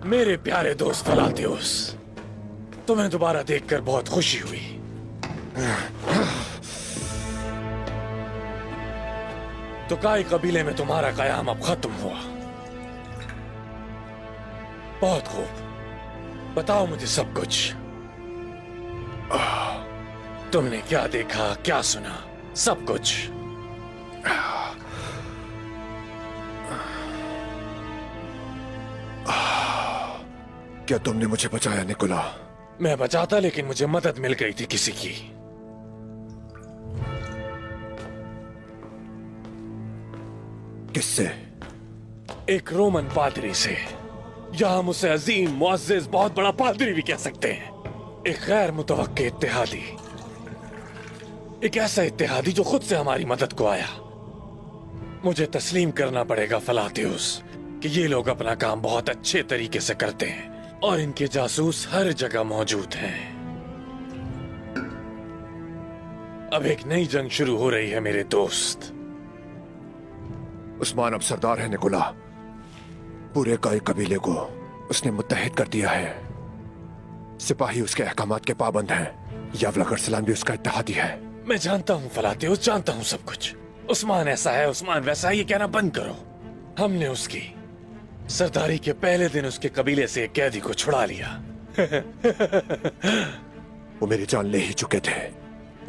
मेरे प्यारे दोस्त फलातियोस, तुम्हें दोबारा देखकर बहुत खुशी हुई। तो काई कबीले में तुम्हारा कयाम अब खत्म हुआ। बहुत खूब, बताओ मुझे सब कुछ। तुमने क्या देखा, क्या सुना, सब कुछ। क्या तुमने मुझे बचाया निकोला? मैं बचाता, लेकिन मुझे मदद मिल गई थी किसी की। किससे? एक रोमन पादरी से, या हम उसे अजीम, मुअज्जिज, बहुत बड़ा पादरी भी कह सकते हैं। एक गैर मुतवक्के इत्तेहादी, एक ऐसा इत्तेहादी जो खुद से हमारी मदद को आया। मुझे तस्लीम करना पड़ेगा फलातियुस कि ये लोग अपना काम बहुत अच्छे तरीके से करते हैं और इनके जासूस हर जगह मौजूद हैं। अब एक नई जंग शुरू हो रही है मेरे दोस्त। उस्मान अब सरदार है निकोला। पूरे काई कबीले को उसने मुत्तहिद कर दिया है। सिपाही उसके अहकामात के पाबंद हैं। यावला सलाम भी उसका इत्तेहादी है। मैं जानता हूँ फलातियुस, जानता हूँ सब कुछ। उस्मान ऐसा है, उस्मान वैसा है, ये कहना बंद करो। हमने उसकी सरदारी के पहले दिन उसके कबीले से एक कैदी को छुड़ा लिया। वो मेरी जान ले ही चुके थे।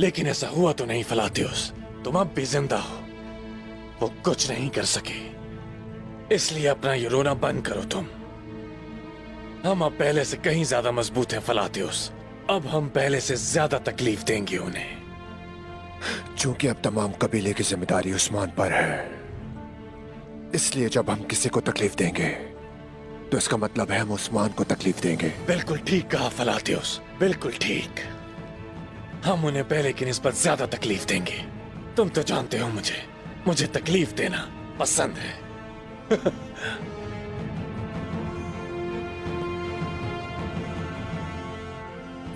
लेकिन ऐसा हुआ तो नहीं फलातियुस, तुम अब भी जिंदा हो। वो कुछ नहीं कर सके, इसलिए अपना ये रोना बंद करो तुम। हम अब पहले से कहीं ज्यादा मजबूत हैं फलातियुस। अब हम पहले से ज्यादा तकलीफ देंगे उन्हें। चूंकि अब तमाम कबीले की जिम्मेदारी उस्मान पर है, इसलिए जब हम किसी को तकलीफ देंगे तो इसका मतलब है हम उस्मान को तकलीफ देंगे। बिल्कुल ठीक कहा फलातियुस, बिल्कुल ठीक। हम उन्हें पहले की निस्बत ज्यादा तकलीफ देंगे। तुम तो जानते हो मुझे तकलीफ देना पसंद है।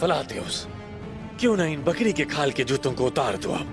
फलातियुस, क्यों ना इन बकरी के खाल के जूतों को उतार दो अब।